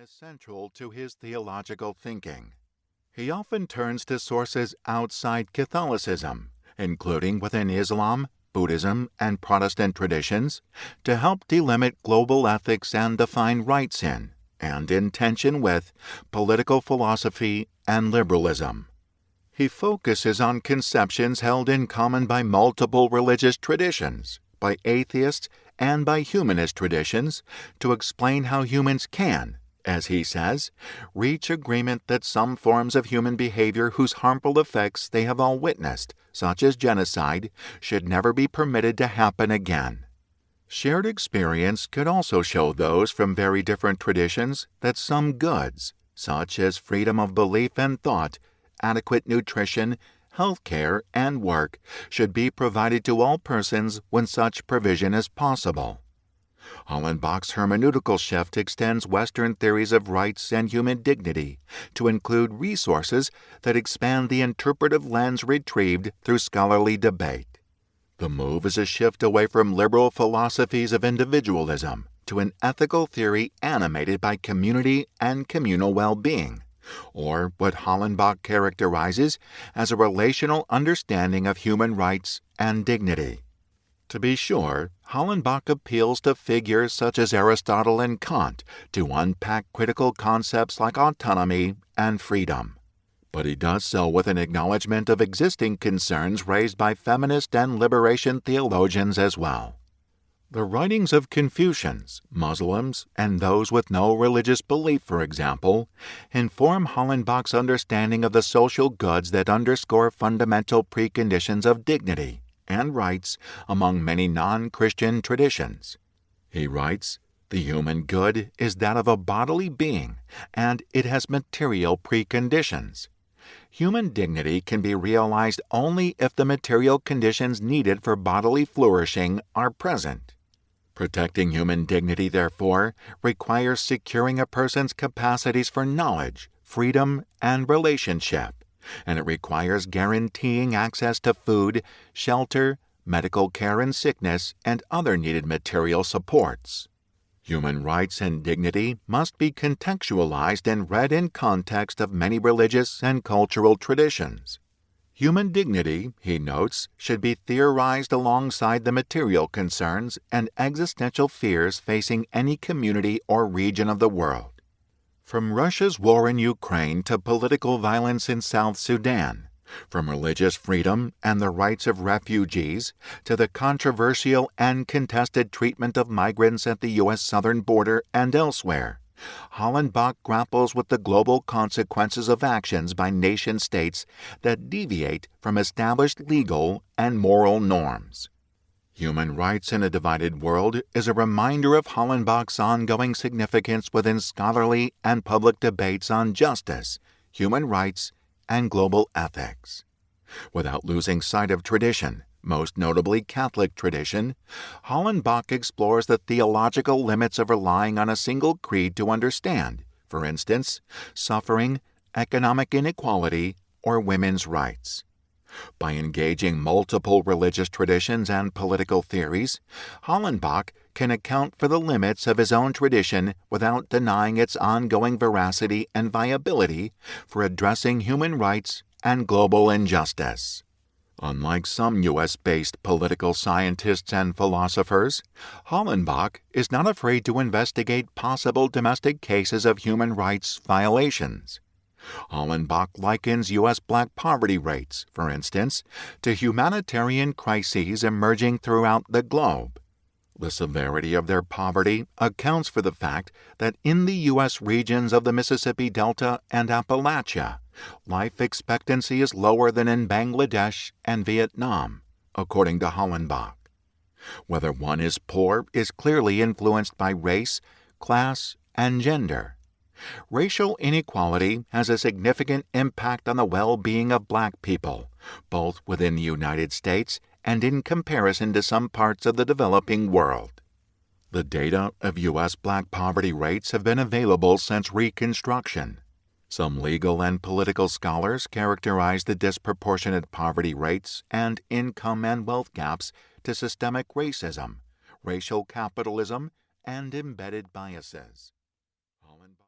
is central to his theological thinking. He often turns to sources outside Catholicism, including within Islam, Buddhism, and Protestant traditions, to help delimit global ethics and define rights in, and in tension with, political philosophy and liberalism. He focuses on conceptions held in common by multiple religious traditions, by atheists, and by humanist traditions to explain how humans can, as he says, reach agreement that some forms of human behavior whose harmful effects they have all witnessed, such as genocide, should never be permitted to happen again. Shared experience could also show those from very different traditions that some goods, such as freedom of belief and thought, adequate nutrition, health care, and work, should be provided to all persons when such provision is possible. Hollenbach's hermeneutical shift extends Western theories of rights and human dignity to include resources that expand the interpretive lens retrieved through scholarly debate. The move is a shift away from liberal philosophies of individualism to an ethical theory animated by community and communal well-being, or what Hollenbach characterizes as a relational understanding of human rights and dignity. To be sure, Hollenbach appeals to figures such as Aristotle and Kant to unpack critical concepts like autonomy and freedom. But he does so with an acknowledgement of existing concerns raised by feminist and liberation theologians as well. The writings of Confucians, Muslims, and those with no religious belief, for example, inform Hollenbach's understanding of the social goods that underscore fundamental preconditions of dignity and rights among many non-Christian traditions. He writes, "The human good is that of a bodily being, and it has material preconditions. Human dignity can be realized only if the material conditions needed for bodily flourishing are present. Protecting human dignity, therefore, requires securing a person's capacities for knowledge, freedom, and relationship, and it requires guaranteeing access to food, shelter, medical care in sickness, and other needed material supports. Human rights and dignity must be contextualized and read in context of many religious and cultural traditions. Human dignity, he notes, should be theorized alongside the material concerns and existential fears facing any community or region of the world. From Russia's war in Ukraine to political violence in South Sudan, from religious freedom and the rights of refugees to the controversial and contested treatment of migrants at the U.S. southern border and elsewhere, Hollenbach grapples with the global consequences of actions by nation-states that deviate from established legal and moral norms. Human rights in a divided world is a reminder of Hollenbach's ongoing significance within scholarly and public debates on justice, human rights, and global ethics. Without losing sight of tradition, most notably Catholic tradition, Hollenbach explores the theological limits of relying on a single creed to understand, for instance, suffering, economic inequality, or women's rights. By engaging multiple religious traditions and political theories, Hollenbach can account for the limits of his own tradition without denying its ongoing veracity and viability for addressing human rights and global injustice. Unlike some U.S.-based political scientists and philosophers, Hollenbach is not afraid to investigate possible domestic cases of human rights violations. Hollenbach likens U.S. black poverty rates, for instance, to humanitarian crises emerging throughout the globe. The severity of their poverty accounts for the fact that in the U.S. regions of the Mississippi Delta and Appalachia, life expectancy is lower than in Bangladesh and Vietnam, according to Hollenbach. Whether one is poor is clearly influenced by race, class, and gender. Racial inequality has a significant impact on the well-being of black people, both within the United States and in comparison to some parts of the developing world. The data of U.S. black poverty rates have been available since Reconstruction. Some legal and political scholars characterize the disproportionate poverty rates and income and wealth gaps to systemic racism, racial capitalism, and embedded biases.